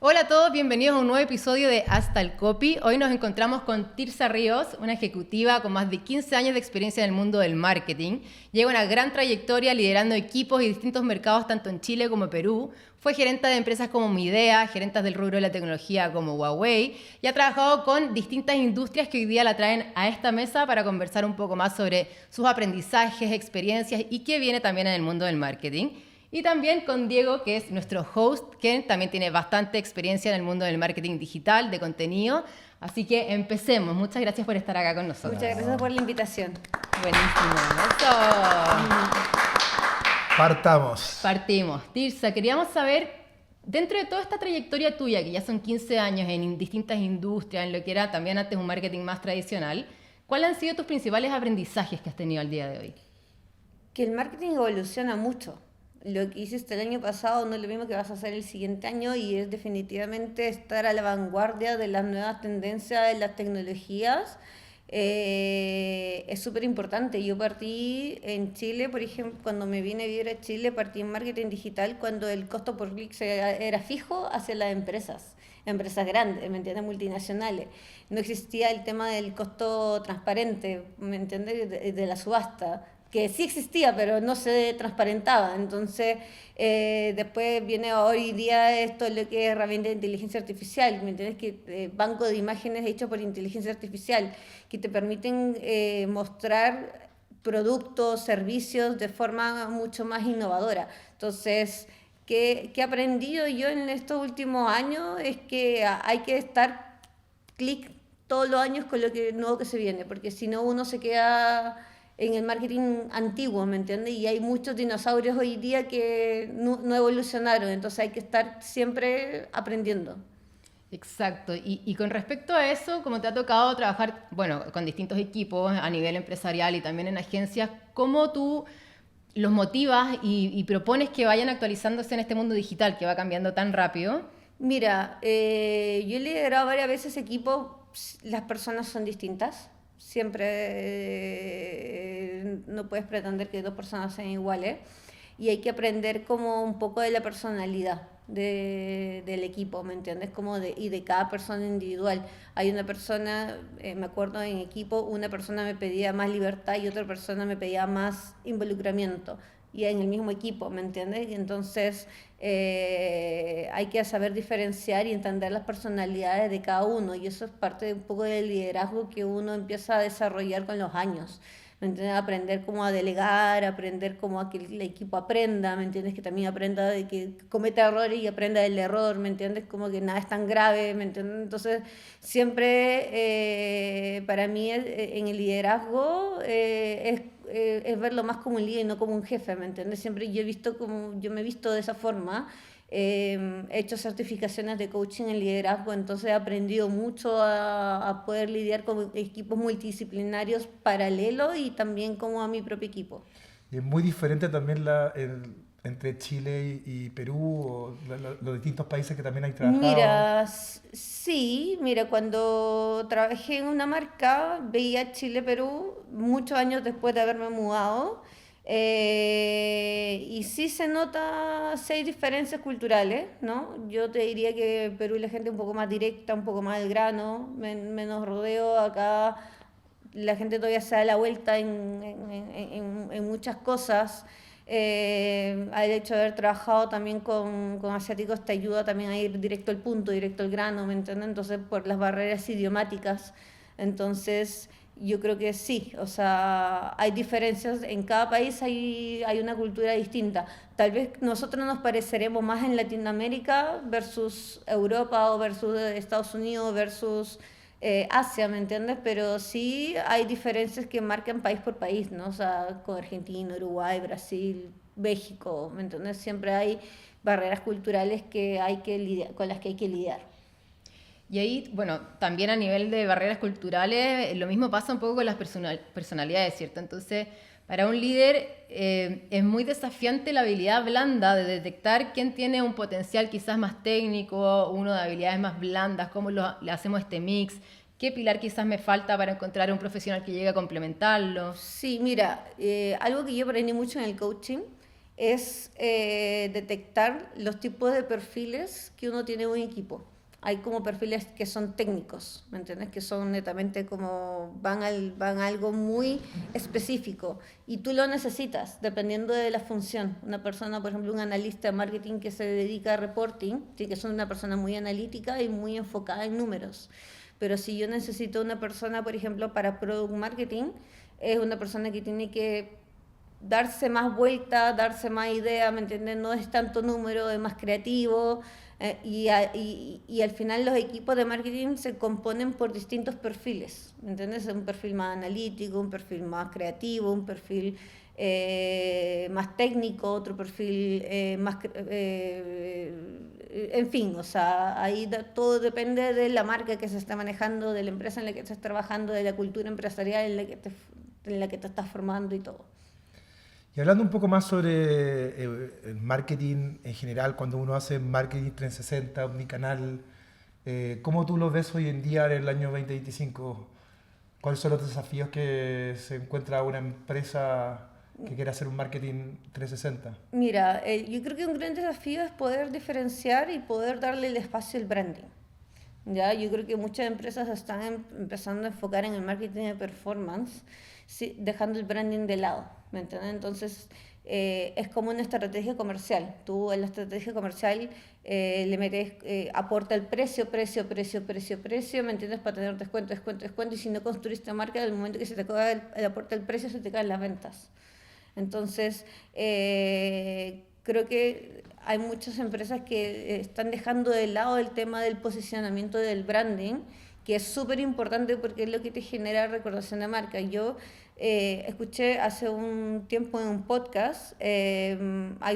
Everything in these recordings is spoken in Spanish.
Hola a todos, bienvenidos a un nuevo episodio de Hasta el Copy. Hoy nos encontramos con Tirsa Ríos, una ejecutiva con más de 15 años de experiencia en el mundo del marketing. Lleva una gran trayectoria liderando equipos y distintos mercados tanto en Chile como Perú. Fue gerenta de empresas como Midea, gerentas del rubro de la tecnología como Huawei y ha trabajado con distintas industrias que hoy día la traen a esta mesa para conversar un poco más sobre sus aprendizajes, experiencias y qué viene también en el mundo del marketing. Y también con Diego, que es nuestro host, que también tiene bastante experiencia en el mundo del marketing digital, de contenido. Así que empecemos. Muchas gracias por estar acá con nosotros. Muchas gracias por la invitación. Buenísimo. Eso. Partimos. Tirsa, queríamos saber, dentro de toda esta trayectoria tuya, que ya son 15 años en distintas industrias, en lo que era también antes un marketing más tradicional, ¿cuáles han sido tus principales aprendizajes que has tenido al día de hoy? Que el marketing evoluciona mucho. Lo que hiciste el año pasado no es lo mismo que vas a hacer el siguiente año y es definitivamente estar a la vanguardia de las nuevas tendencias de las tecnologías. Es súper importante. Yo partí en Chile, por ejemplo, cuando me vine a vivir a Chile, partí en marketing digital cuando el costo por clic era fijo hacia las empresas grandes, ¿me entiendes? Multinacionales. No existía el tema del costo transparente, ¿me entiendes? De la subasta, que sí existía, pero no se transparentaba. Entonces, después viene hoy día esto, lo que es herramienta de inteligencia artificial, ¿me entiendes? Que banco de imágenes hechos por inteligencia artificial, que te permiten mostrar productos, servicios de forma mucho más innovadora. Entonces, ¿qué he aprendido yo en estos últimos años? Es que hay que estar clic todos los años con lo nuevo que se viene, porque si no uno se queda en el marketing antiguo, ¿me entiendes? Y hay muchos dinosaurios hoy día que no evolucionaron, entonces hay que estar siempre aprendiendo. Exacto. Y con respecto a eso, como te ha tocado trabajar, bueno, con distintos equipos a nivel empresarial y también en agencias, ¿cómo tú los motivas y propones que vayan actualizándose en este mundo digital que va cambiando tan rápido? Mira, yo he liderado varias veces equipos, las personas son distintas. Siempre no puedes pretender que dos personas sean iguales y hay que aprender como un poco de la personalidad del equipo, ¿me entiendes? Y de cada persona individual. Hay una persona, me acuerdo en equipo, una persona me pedía más libertad y otra persona me pedía más involucramiento. Y en el mismo equipo, ¿me entiendes? Y entonces hay que saber diferenciar y entender las personalidades de cada uno. Y eso es parte de un poco del liderazgo que uno empieza a desarrollar con los años. ¿Me entiendes? Aprender cómo a delegar, aprender cómo a que el equipo aprenda, ¿me entiendes? Que también aprenda de que cometa errores y aprenda del error, ¿me entiendes? Como que nada es tan grave, ¿me entiendes? Entonces, siempre para mí en el liderazgo es verlo más como un líder y no como un jefe, ¿me entiendes? Siempre yo me he visto de esa forma. He hecho certificaciones de coaching en liderazgo, entonces he aprendido mucho a poder lidiar con equipos multidisciplinarios paralelos y también como a mi propio equipo. Y es muy diferente también entre Chile y Perú, o los distintos países que también hay trabajado. Mira, sí, mira, cuando trabajé en una marca, veía Chile-Perú muchos años después de haberme mudado. Y sí se nota, sí hay diferencias culturales, ¿no? Yo te diría que Perú la gente es un poco más directa, un poco más al grano, menos rodeo. Acá la gente todavía se da la vuelta en muchas cosas. El hecho de haber trabajado también con asiáticos te ayuda también a ir directo al punto, directo al grano, ¿me entiendes? Entonces, por las barreras idiomáticas. Entonces, yo creo que sí, o sea, hay diferencias, en cada país hay una cultura distinta. Tal vez nosotros nos pareceremos más en Latinoamérica versus Europa o versus Estados Unidos versus Asia, ¿me entiendes? Pero sí hay diferencias que marcan país por país, ¿no? O sea, con Argentina, Uruguay, Brasil, México, ¿me entiendes? Siempre hay barreras culturales que hay que lidiar, con las que hay que lidiar. Y ahí, bueno, también a nivel de barreras culturales, lo mismo pasa un poco con las personalidades, ¿cierto? Entonces, para un líder es muy desafiante la habilidad blanda de detectar quién tiene un potencial quizás más técnico, uno de habilidades más blandas, cómo le hacemos este mix, qué pilar quizás me falta para encontrar un profesional que llegue a complementarlo. Sí, mira, algo que yo aprendí mucho en el coaching es detectar los tipos de perfiles que uno tiene en un equipo. Hay como perfiles que son técnicos, ¿me entiendes? Que son netamente como van a algo muy específico y tú lo necesitas dependiendo de la función. Una persona, por ejemplo, un analista de marketing que se dedica a reporting, tiene que ser una persona muy analítica y muy enfocada en números. Pero si yo necesito una persona, por ejemplo, para product marketing, es una persona que tiene que darse más vuelta, darse más idea, ¿me entiendes? No es tanto número, es más creativo. Y al final los equipos de marketing se componen por distintos perfiles, ¿me entiendes? Un perfil más analítico, un perfil más creativo, un perfil más técnico, otro perfil más... en fin, o sea, ahí todo depende de la marca que se está manejando, de la empresa en la que estás trabajando, de la cultura empresarial en la que te estás formando y todo. Y hablando un poco más sobre el marketing en general, cuando uno hace marketing 360, omnicanal, ¿cómo tú lo ves hoy en día en el año 2025? ¿Cuáles son los desafíos que se encuentra una empresa que quiere hacer un marketing 360? Mira, yo creo que un gran desafío es poder diferenciar y poder darle el espacio al branding. ¿Ya? Yo creo que muchas empresas están empezando a enfocar en el marketing de performance, sí, dejando el branding de lado, ¿me entiendes? Entonces, es como una estrategia comercial. Tú en la estrategia comercial le metes, aporta el precio, ¿me entiendes? Para tener descuento, y si no construiste marca, en el momento que se te acaba el aporte del precio, se te caen las ventas. Entonces, creo que hay muchas empresas que están dejando de lado el tema del posicionamiento del branding, que es súper importante porque es lo que te genera recordación de marca. Yo escuché hace un tiempo en un podcast, hay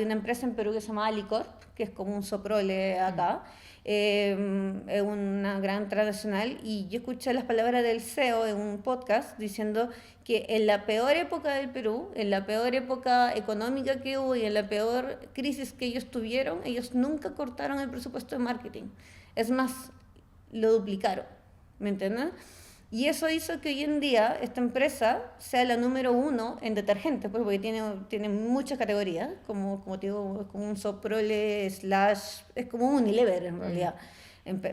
una empresa en Perú que se llama Alicorp, que es como un Soprole acá, es una gran transnacional, y yo escuché las palabras del CEO en un podcast diciendo que en la peor época del Perú, en la peor época económica que hubo y en la peor crisis que ellos tuvieron, ellos nunca cortaron el presupuesto de marketing. Es más, lo duplicaron, ¿me entiendes? Y eso hizo que hoy en día esta empresa sea la número 1 en detergentes, pues, porque tiene muchas categorías, como te digo, es como un Soprole / es como un Unilever en realidad,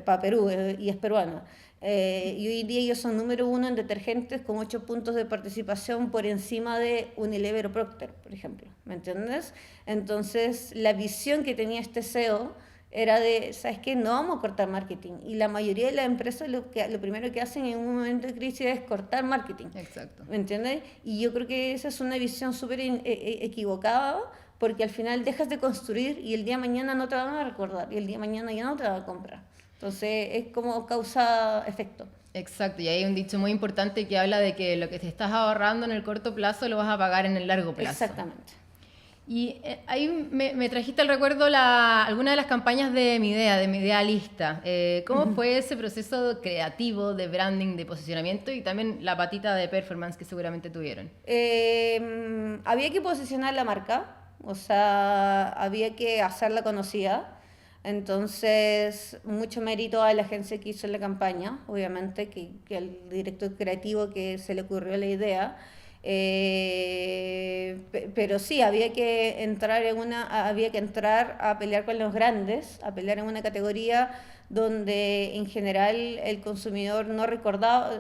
para Perú, y es peruano. Y hoy en día ellos son número 1 en detergentes con 8 puntos de participación por encima de Unilever o Procter, por ejemplo, ¿me entiendes? Entonces, la visión que tenía este CEO era de, ¿sabes qué? No vamos a cortar marketing. Y la mayoría de las empresas lo primero que hacen en un momento de crisis es cortar marketing. Exacto. ¿Me entiendes? Y yo creo que esa es una visión súper equivocada, porque al final dejas de construir y el día de mañana no te van a recordar y el día de mañana ya no te van a comprar. Entonces es como causa-efecto. Exacto, y hay un dicho muy importante que habla de que lo que te estás ahorrando en el corto plazo lo vas a pagar en el largo plazo. Exactamente. Y ahí me trajiste al recuerdo alguna de las campañas de Mi Idealista. ¿Cómo fue ese proceso creativo de branding, de posicionamiento y también la patita de performance que seguramente tuvieron? Había que posicionar la marca, o sea, había que hacerla conocida. Entonces, mucho mérito a la agencia que hizo la campaña, obviamente, que al director creativo que se le ocurrió la idea. Pero sí, había que entrar a pelear con los grandes, a pelear en una categoría donde en general el consumidor no recordaba,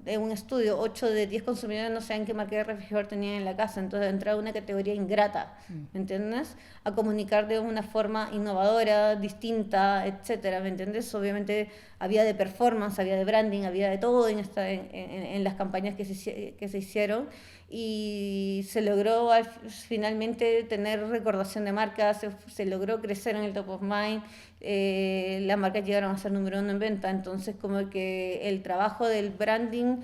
en un estudio 8 de 10 consumidores no saben qué marca de refrigerador tenían en la casa, entonces entrar a una categoría ingrata, ¿me entiendes? A comunicar de una forma innovadora, distinta, etcétera, ¿me entiendes? Obviamente había de performance, había de branding, había de todo en las campañas que se hicieron, y se logró finalmente tener recordación de marcas, se logró crecer en el top of mind, las marcas llegaron a ser número 1 en venta. Entonces como que el trabajo del branding,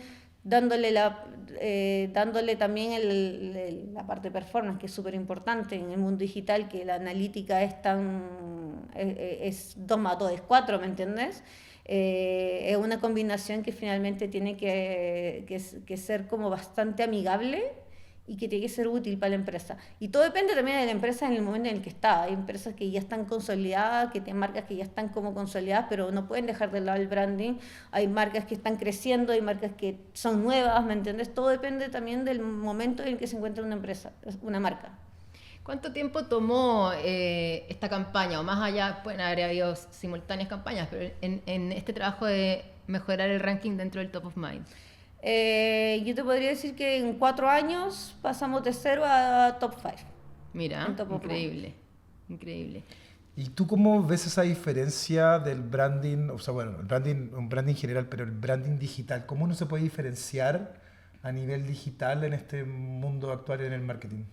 dándole también la parte de performance, que es súper importante en el mundo digital, que la analítica es 2 más 2 es 4, ¿me entiendes? Es una combinación que finalmente tiene que ser como bastante amigable y que tiene que ser útil para la empresa. Y todo depende también de la empresa en el momento en el que está. Hay empresas que ya están consolidadas, que tienen marcas que ya están como consolidadas, pero no pueden dejar de lado el branding. Hay marcas que están creciendo, hay marcas que son nuevas, ¿me entiendes? Todo depende también del momento en el que se encuentra una empresa, una marca. ¿Cuánto tiempo tomó esta campaña? O más allá, pueden haber habido simultáneas campañas, pero en este trabajo de mejorar el ranking dentro del Top of Mind. Yo te podría decir que en 4 años pasamos de 0 a top 5. Mira, increíble, increíble. ¿Y tú cómo ves esa diferencia del branding, o sea, bueno, el branding, un branding general, pero el branding digital? ¿Cómo uno se puede diferenciar a nivel digital en este mundo actual en el marketing?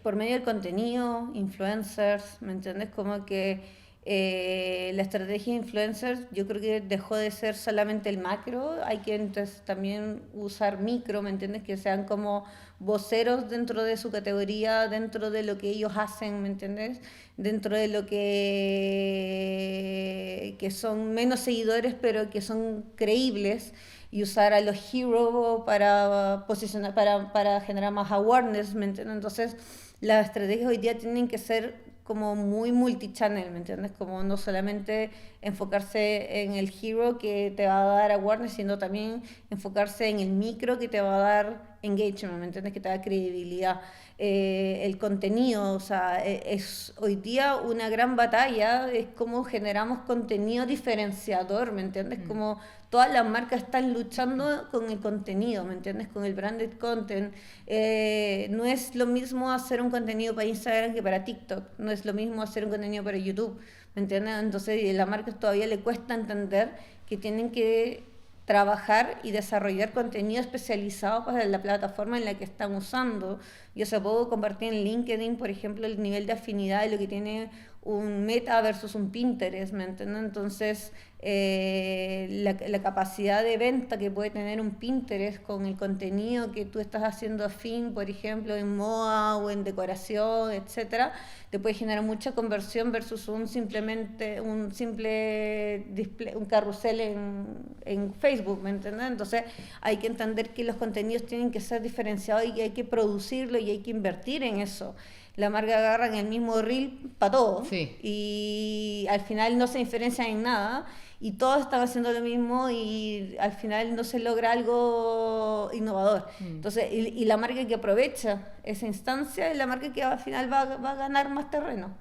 Por medio del contenido, influencers, ¿me entiendes? Como que la estrategia de influencers yo creo que dejó de ser solamente el macro, hay que entonces también usar micro, ¿me entiendes? Que sean como voceros dentro de su categoría, dentro de lo que ellos hacen, ¿me entiendes? Dentro de lo que son menos seguidores pero que son creíbles, y usar a los heroes para posicionar, para generar más awareness, ¿me entiendes? Entonces las estrategias hoy día tienen que ser como muy multichannel, ¿me entiendes? Como no solamente enfocarse en el hero que te va a dar awareness, sino también enfocarse en el micro que te va a dar engagement, ¿me entiendes? Que te da credibilidad. El contenido, o sea, es hoy día una gran batalla, es cómo generamos contenido diferenciador, ¿me entiendes? Como todas las marcas están luchando con el contenido, ¿me entiendes? Con el branded content. No es lo mismo hacer un contenido para Instagram que para TikTok, no es lo mismo hacer un contenido para YouTube, ¿me entiendes? Entonces a las marcas todavía le cuesta entender que tienen que trabajar y desarrollar contenido especializado para la plataforma en la que están usando. Yo se puedo compartir en LinkedIn, por ejemplo, el nivel de afinidad de lo que tiene un Meta versus un Pinterest, ¿me entiendes? Entonces, la capacidad de venta que puede tener un Pinterest con el contenido que tú estás haciendo afín, por ejemplo, en moda o en decoración, etcétera, te puede generar mucha conversión versus un simple display, un carrusel en Facebook, ¿me entiendes? Entonces, hay que entender que los contenidos tienen que ser diferenciados y hay que producirlo y hay que invertir en eso. La marca agarra en el mismo reel para todos, sí, y al final no se diferencian en nada y todos están haciendo lo mismo y al final no se logra algo innovador. Entonces, y la marca que aprovecha esa instancia es la marca que al final va a ganar más terreno.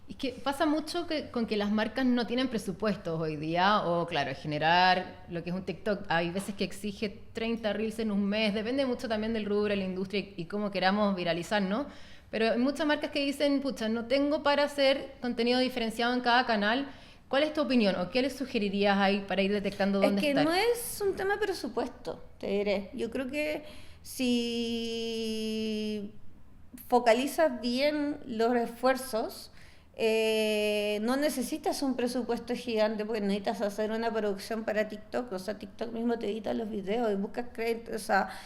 Es que pasa mucho con que las marcas no tienen presupuestos hoy día, o claro, generar lo que es un TikTok, hay veces que exige 30 reels en un mes, depende mucho también del rubro, de la industria y cómo queramos viralizar, ¿no? Pero hay muchas marcas que dicen, pucha, no tengo para hacer contenido diferenciado en cada canal. ¿Cuál es tu opinión o qué les sugerirías ahí para ir detectando dónde estar? Es que no es un tema de presupuesto, te diré. Yo creo que si focalizas bien los esfuerzos, no necesitas un presupuesto gigante porque necesitas hacer una producción para TikTok. O sea, TikTok mismo te edita los videos y buscas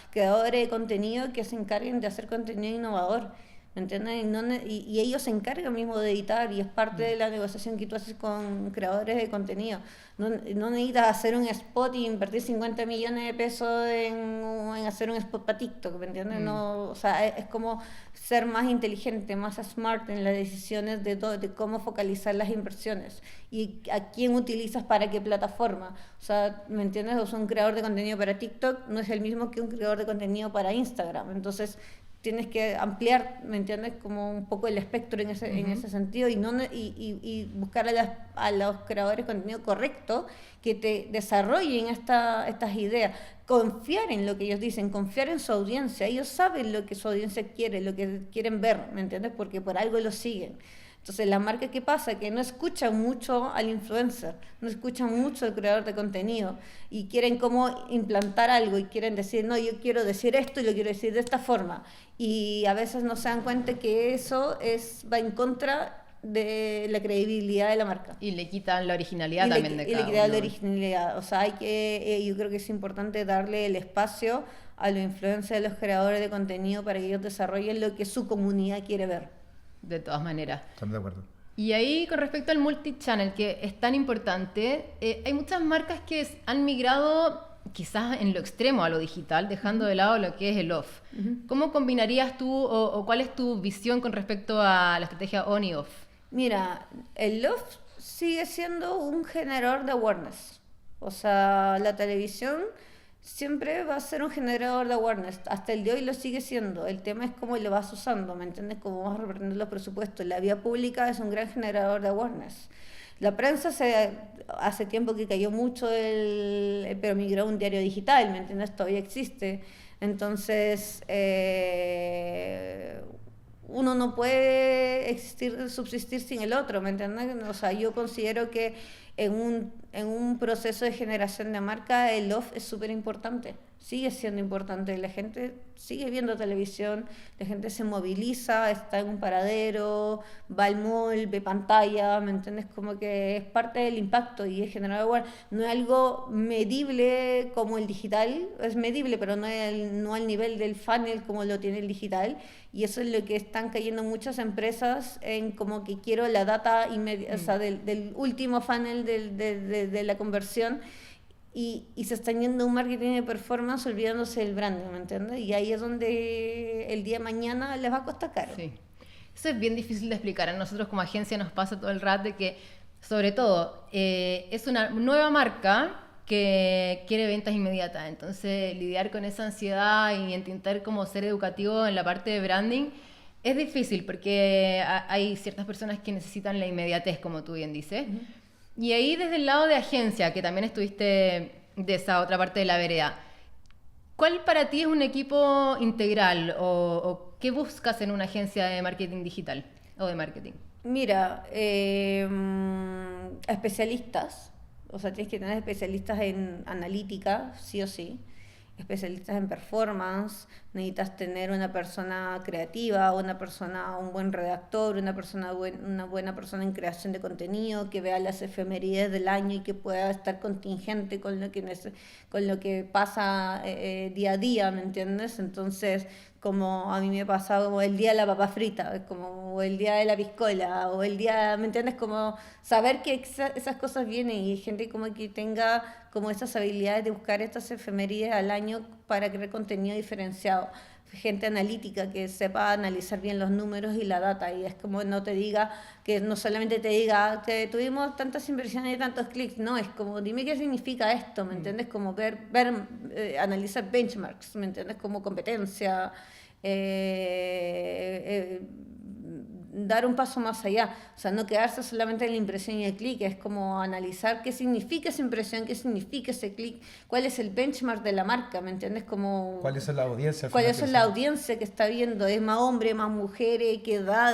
creadores de contenido que se encarguen de hacer contenido innovador. ¿Me entiendes? Y ellos se encargan mismo de editar y es parte de la negociación que tú haces con creadores de contenido. No necesitas hacer un spot y invertir 50 millones de pesos en hacer un spot para TikTok, ¿me entiendes? No, o sea, es como ser más inteligente, más smart en las decisiones de cómo focalizar las inversiones y a quién utilizas para qué plataforma. O sea, ¿me entiendes? O sea, un creador de contenido para TikTok no es el mismo que un creador de contenido para Instagram. Entonces, tienes que ampliar, ¿me entiendes? Como un poco el espectro en ese sentido y buscar a los creadores de contenido correctos que te desarrollen estas ideas. Confiar en lo que ellos dicen, confiar en su audiencia. Ellos saben lo que su audiencia quiere, lo que quieren ver, ¿me entiendes? Porque por algo lo siguen. Entonces, la marca, ¿qué pasa? Que no escuchan mucho al influencer, no escuchan mucho al creador de contenido y quieren como implantar algo y quieren decir, no, yo quiero decir esto y lo quiero decir de esta forma. Y a veces no se dan cuenta que eso va en contra de la credibilidad de la marca. Y le quitan la originalidad también de cada uno. Y le quitan la originalidad. O sea, yo creo que es importante darle el espacio a los influencers, a los creadores de contenido para que ellos desarrollen lo que su comunidad quiere ver. De todas maneras. Estamos de acuerdo. Y ahí, con respecto al multichannel, que es tan importante, hay muchas marcas que han migrado quizás en lo extremo a lo digital, dejando de lado lo que es el off. ¿Cómo combinarías tú o cuál es tu visión con respecto a la estrategia on y off? Mira, el off sigue siendo un generador de awareness. O sea, la televisión siempre va a ser un generador de awareness. Hasta el de hoy lo sigue siendo. El tema es cómo lo vas usando, ¿me entiendes? Cómo vas repartiendo los presupuestos. La vía pública es un gran generador de awareness. La prensa hace tiempo que cayó mucho, pero migró a un diario digital, ¿me entiendes? Todavía existe. Entonces, uno no puede subsistir sin el otro, ¿me entiendes? O sea, yo considero que en un proceso de generación de marca el off es súper importante, sigue siendo importante, la gente sigue viendo televisión, la gente se moviliza, está en un paradero, va al mall, ve pantalla, ¿me entiendes? Como que es parte del impacto y es generado igual, no es algo medible como el digital, es medible pero no al nivel del funnel como lo tiene el digital, y eso es lo que están cayendo muchas empresas en como que quiero la data inmediata, o sea, del último funnel de la conversión, y se están yendo a un marketing de performance olvidándose del branding, ¿me entiendes? Y ahí es donde el día de mañana les va a costar caro. Sí. Eso es bien difícil de explicar. A nosotros como agencia nos pasa todo el rato de que, sobre todo, es una nueva marca que quiere ventas inmediatas. Entonces, lidiar con esa ansiedad y intentar como ser educativo en la parte de branding es difícil porque hay ciertas personas que necesitan la inmediatez, como tú bien dices. Uh-huh. Y ahí desde el lado de agencia, que también estuviste de esa otra parte de la vereda, ¿cuál para ti es un equipo integral o qué buscas en una agencia de marketing digital o de marketing? Mira, especialistas, o sea, tienes que tener especialistas en analítica, sí o sí, especialistas en performance, necesitas tener una persona creativa, un buen redactor, una buena persona en creación de contenido, que vea las efemérides del año y que pueda estar contingente con lo que pasa día a día, ¿me entiendes? Entonces, como a mí me ha pasado como el día de la papa frita, como el día de la piscola, o el día, ¿me entiendes? Como saber que esas cosas vienen y gente como que tenga como esas habilidades de buscar estas efemérides al año para crear contenido diferenciado. Gente analítica que sepa analizar bien los números y la data, y es como no te diga, que no solamente te diga que tuvimos tantas inversiones y tantos clics, no, es como dime qué significa esto, ¿me entiendes? Como analizar benchmarks, ¿me entiendes? Como competencia, dar un paso más allá, o sea, no quedarse solamente en la impresión y el clic, es como analizar qué significa esa impresión, qué significa ese clic, cuál es el benchmark de la marca, ¿me entiendes? Como ¿cuál es la audiencia? ¿Cuál es la audiencia que está viendo? ¿Es más hombre, más mujeres? ¿Qué edad?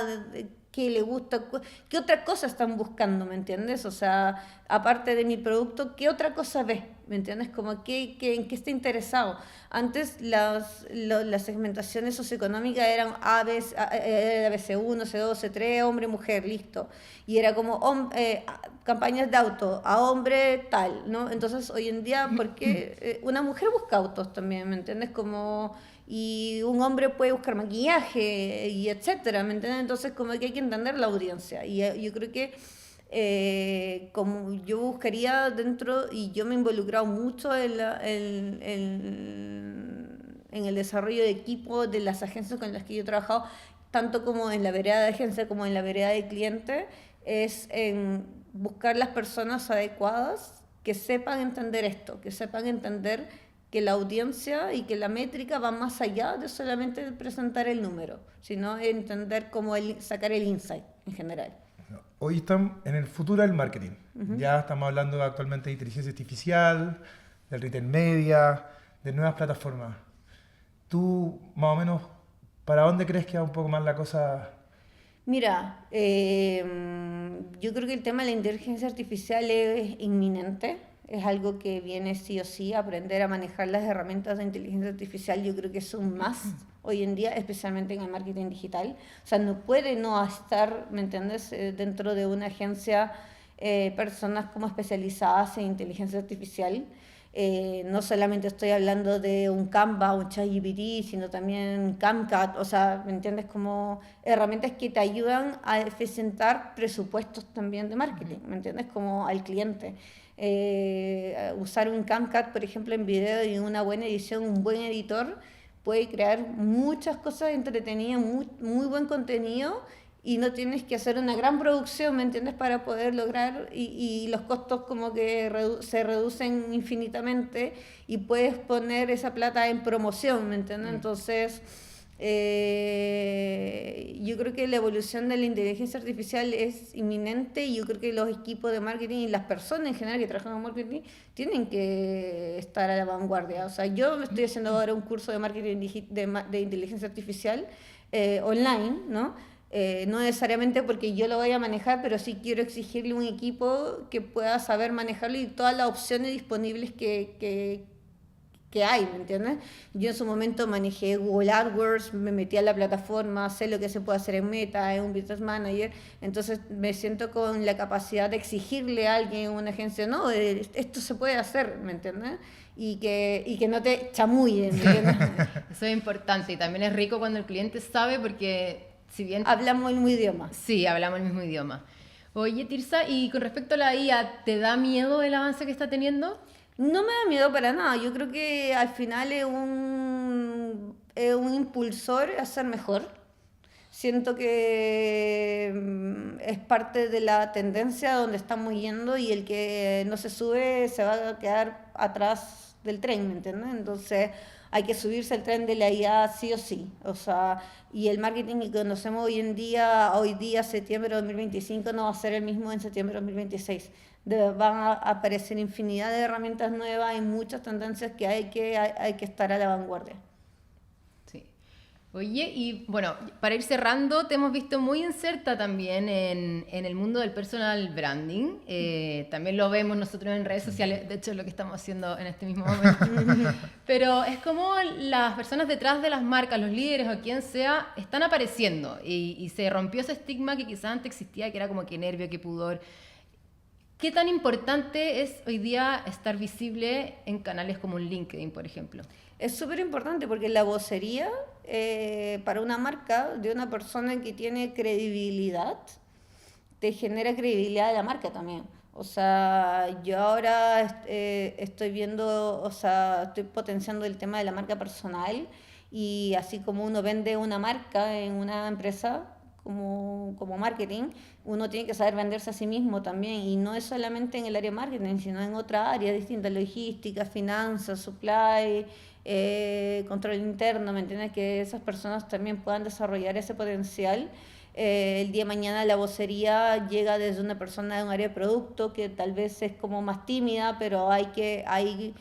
¿Qué le gusta? ¿Qué otra cosa están buscando? ¿Me entiendes? O sea, aparte de mi producto, ¿qué otra cosa ves? ¿Me entiendes? Como en qué está interesado. Antes las segmentaciones socioeconómicas eran ABC1, C2, C3, hombre, mujer, listo. Y era como campañas de auto, a hombre tal, ¿no? Entonces hoy en día, ¿por qué una mujer busca autos también? ¿Me entiendes? Como... y un hombre puede buscar maquillaje y etcétera, ¿me entiendes? Entonces como que hay que entender la audiencia, y yo creo que como yo buscaría dentro, y yo me he involucrado mucho en el desarrollo de equipo de las agencias con las que yo he trabajado, tanto como en la vereda de agencia como en la vereda de cliente, es en buscar las personas adecuadas que sepan entender esto, que sepan entender que la audiencia y que la métrica va más allá de solamente presentar el número, sino entender cómo sacar el insight en general. Hoy estamos en el futuro del marketing. Uh-huh. Ya estamos hablando actualmente de inteligencia artificial, del retail media, de nuevas plataformas. ¿Tú, más o menos, para dónde crees que va un poco más la cosa? Mira, yo creo que el tema de la inteligencia artificial es inminente. Es algo que viene sí o sí, aprender a manejar las herramientas de inteligencia artificial. Yo creo que es un must hoy en día, especialmente en el marketing digital. O sea, no puede no estar, ¿me entiendes?, dentro de una agencia personas como especializadas en inteligencia artificial. No solamente estoy hablando de un Canva, un ChatGPT, sino también CapCut, o sea, ¿me entiendes? Como herramientas que te ayudan a eficientar presupuestos también de marketing, ¿me entiendes? Como al cliente. Usar un CapCut, por ejemplo, en video y una buena edición, un buen editor, puede crear muchas cosas entretenidas, muy buen contenido y no tienes que hacer una gran producción, ¿me entiendes? Para poder lograr, y los costos como que se reducen infinitamente y puedes poner esa plata en promoción, ¿me entiendes? Entonces, yo creo que la evolución de la inteligencia artificial es inminente y yo creo que los equipos de marketing y las personas en general que trabajan en marketing tienen que estar a la vanguardia. O sea, yo estoy haciendo ahora un curso de marketing de inteligencia artificial online, ¿no? No necesariamente porque yo lo vaya a manejar, pero sí quiero exigirle un equipo que pueda saber manejarlo y todas las opciones disponibles que hay, ¿me entiendes? Yo en su momento manejé Google AdWords, me metí a la plataforma, sé lo que se puede hacer en Meta, en un Business Manager, entonces me siento con la capacidad de exigirle a alguien, una agencia, no, esto se puede hacer, ¿me entiendes? Y que no te chamullen, ¿me entiendes? Eso es importante y también es rico cuando el cliente sabe porque si bien... Hablamos el mismo idioma. Sí, hablamos el mismo idioma. Oye, Tirsa, y con respecto a la IA, ¿te da miedo el avance que está teniendo? No me da miedo para nada. Yo creo que al final es un impulsor a ser mejor. Siento que es parte de la tendencia donde estamos yendo y el que no se sube se va a quedar atrás del tren, ¿me entiendes? Entonces hay que subirse al tren de la IA sí o sí. O sea, y el marketing que conocemos hoy día, septiembre de 2025, no va a ser el mismo en septiembre de 2026. Van a aparecer infinidad de herramientas nuevas y muchas tendencias que hay que estar a la vanguardia. Sí. Oye, y bueno, para ir cerrando, te hemos visto muy inserta también en el mundo del personal branding. También lo vemos nosotros en redes sociales, de hecho es lo que estamos haciendo en este mismo momento. Pero es como las personas detrás de las marcas, los líderes o quien sea, están apareciendo y se rompió ese estigma que quizás antes existía, que era como que nervio, que pudor. ¿Qué tan importante es hoy día estar visible en canales como un LinkedIn, por ejemplo? Es súper importante porque la vocería para una marca de una persona que tiene credibilidad te genera credibilidad de la marca también. O sea, yo ahora estoy viendo, o sea, estoy potenciando el tema de la marca personal y así como uno vende una marca en una empresa, como marketing, uno tiene que saber venderse a sí mismo también, y no es solamente en el área de marketing, sino en otras áreas distintas, logística, finanzas, supply, control interno, ¿me entiendes? Que esas personas también puedan desarrollar ese potencial. El día de mañana la vocería llega desde una persona de un área de producto que tal vez es como más tímida, pero hay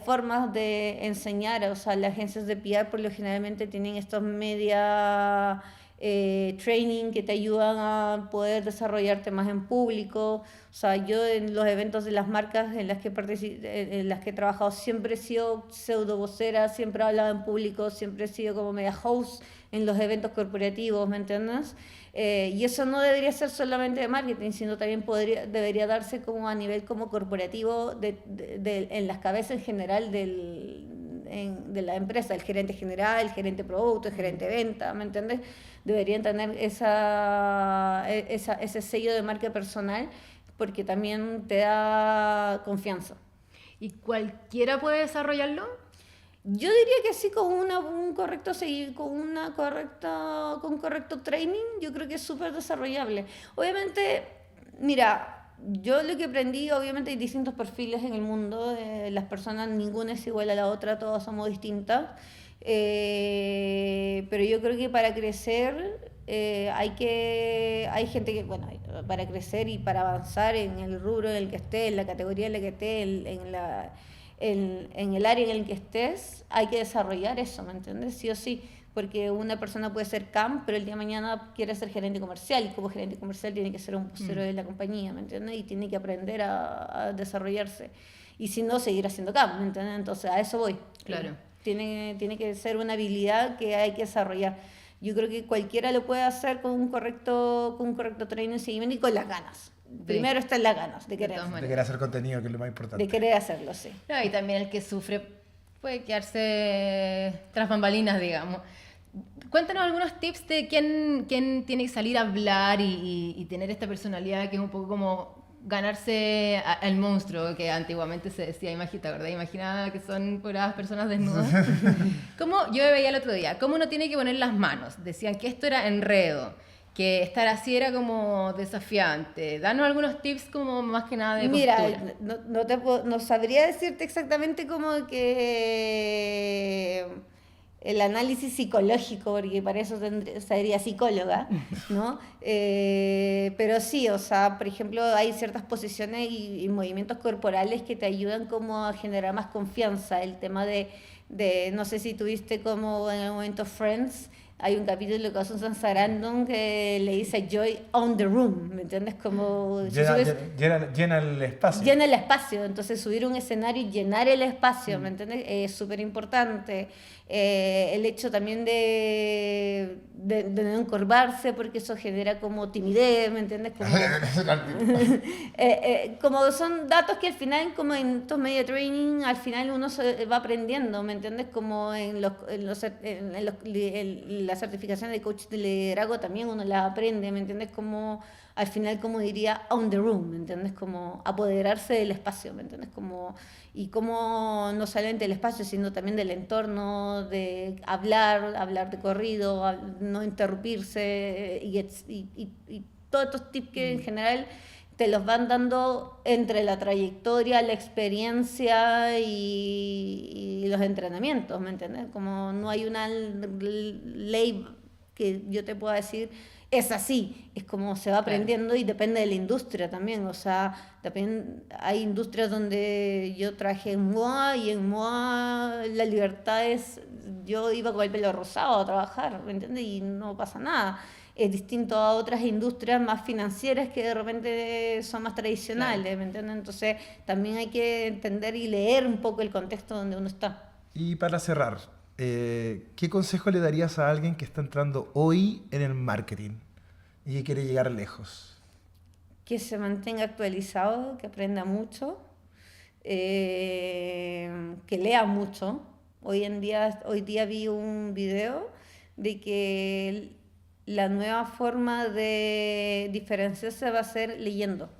formas de enseñar. O sea, las agencias de PR por lo generalmente tienen estos media training que te ayudan a poder desarrollarte más en público. O sea, yo en los eventos de las marcas en las que he trabajado siempre he sido pseudo vocera, siempre he hablado en público, siempre he sido como media host en los eventos corporativos, ¿me entiendes? Y eso no debería ser solamente de marketing, sino también debería darse como a nivel como corporativo en las cabezas en general de la empresa, el gerente general, el gerente de producto, el gerente de venta, ¿me entiendes? Deberían tener ese sello de marca personal porque también te da confianza. ¿Y cualquiera puede desarrollarlo? Yo diría que sí, con un correcto training, yo creo que es súper desarrollable. Obviamente, mira, yo lo que aprendí, obviamente hay distintos perfiles en el mundo, las personas, ninguna es igual a la otra, todas somos distintas, pero yo creo que para crecer hay gente que, bueno, para crecer y para avanzar en el rubro en el que esté, en la categoría en la que esté, en el área en el que estés, hay que desarrollar eso, ¿me entiendes? Sí o sí, porque una persona puede ser CAM, pero el día de mañana quiere ser gerente comercial, y como gerente comercial tiene que ser un vocero de la compañía, ¿me entiendes? Y tiene que aprender a desarrollarse. Y si no, seguir haciendo CAM, ¿me entiendes? Entonces, a eso voy. Claro. Tiene que ser una habilidad que hay que desarrollar. Yo creo que cualquiera lo puede hacer con un correcto training, seguimiento y con las ganas. Primero están las ganas de querer. De querer hacer contenido, que es lo más importante. De querer hacerlo, sí. No, y también el que sufre puede quedarse tras bambalinas, digamos. Cuéntanos algunos tips de quién tiene que salir a hablar y tener esta personalidad que es un poco como ganarse al monstruo, que antiguamente se decía, ¿verdad? Imagina que son puras personas desnudas. Yo veía el otro día, ¿cómo uno tiene que poner las manos? Decían que esto era enredo, que estar así era como desafiante. Danos algunos tips como más que nada de Mira, postura. no sabría decirte exactamente como que el análisis psicológico, porque para eso sería psicóloga, ¿no? Pero sí, o sea, por ejemplo, hay ciertas posiciones y movimientos corporales que te ayudan como a generar más confianza. El tema no sé si tuviste como en el momento Friends, hay un capítulo con Susan Sarandon que le dice Joy on the room, ¿me entiendes? Como Llena el espacio. llena el espacio, entonces subir un escenario y llenar el espacio, ¿me entiendes? Es súper importante. El hecho también de no encorvarse, porque eso genera como timidez, ¿me entiendes? Como son datos que al final, como en estos media training, al final uno se va aprendiendo, ¿me entiendes? Como en la certificación de coach de liderazgo también uno la aprende, ¿me entiendes? Como al final, como diría, on the room, ¿me entiendes? Como apoderarse del espacio, ¿me entiendes? Y como no solamente del espacio, sino también del entorno, de hablar de corrido, no interrumpirse y todos estos tips que en general te los van dando entre la trayectoria, la experiencia y los entrenamientos, ¿me entiendes? Como no hay una ley que yo te pueda decir es así, es como se va aprendiendo y depende de la industria también, o sea, hay industrias donde yo trabajé en MOA y en MOA la libertad yo iba con el pelo rosado a trabajar, ¿me entiendes? Y no pasa nada. Es distinto a otras industrias más financieras que de repente son más tradicionales, claro. ¿Me entiendes? Entonces también hay que entender y leer un poco el contexto donde uno está. Y para cerrar, ¿qué consejo le darías a alguien que está entrando hoy en el marketing y que quiere llegar lejos? Que se mantenga actualizado, que aprenda mucho, que lea mucho. Hoy día vi un video de que la nueva forma de diferenciarse va a ser leyendo,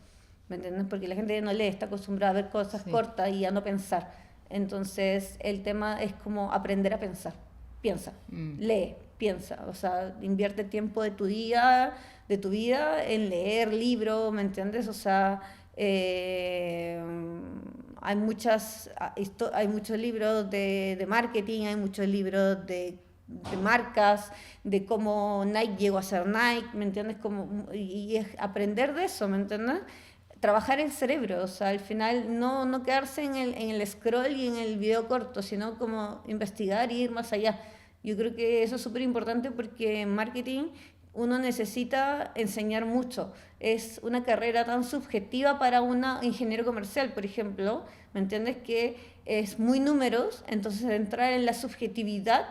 ¿me entiendes? Porque la gente no lee, está acostumbrada a ver cosas cortas y a no pensar. Entonces el tema es como aprender a pensar. Piensa, lee, piensa, o sea, invierte tiempo de tu vida en leer libros, ¿me entiendes? O sea, hay muchos libros de marketing, hay muchos libros de marcas, de cómo Nike llegó a ser Nike, ¿me entiendes? Y es aprender de eso, ¿me entiendes? Trabajar el cerebro, o sea, al final no quedarse en el scroll y en el video corto, sino como investigar y ir más allá. Yo creo que eso es súper importante porque en marketing uno necesita enseñar mucho. Es una carrera tan subjetiva para un ingeniero comercial, por ejemplo, ¿me entiendes? Que es muy números, entonces entrar en la subjetividad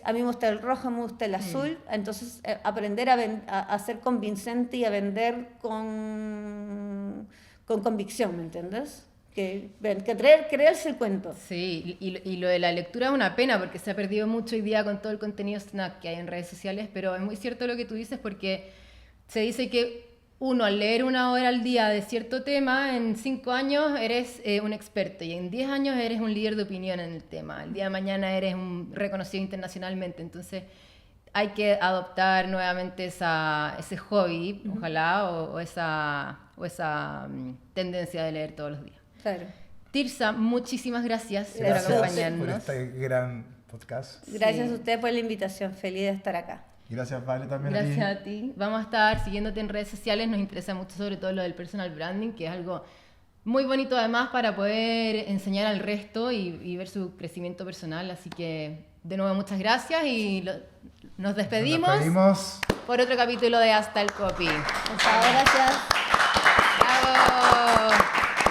a mí me gusta el rojo, me gusta el azul, entonces aprender a ser convincente y a vender con convicción, ¿me entiendes? Creerse el cuento. Sí, y lo de la lectura es una pena porque se ha perdido mucho hoy día con todo el contenido snack que hay en redes sociales, pero es muy cierto lo que tú dices porque se dice que uno al leer 1 hora al día de cierto tema, en 5 años eres un experto y en 10 años eres un líder de opinión en el tema. El día de mañana eres reconocido internacionalmente, entonces hay que adoptar nuevamente ese hobby, ojalá, o esa tendencia de leer todos los días. Claro. Tirsa, muchísimas gracias por acompañarnos. Por este gran podcast. Gracias a ustedes por la invitación, feliz de estar acá. Gracias, Vale, también gracias a ti. Vamos a estar siguiéndote en redes sociales, nos interesa mucho sobre todo lo del personal branding, que es algo muy bonito además para poder enseñar al resto y ver su crecimiento personal, así que de nuevo muchas gracias y nos despedimos por otro capítulo de Hasta el Copy. Muchas gracias.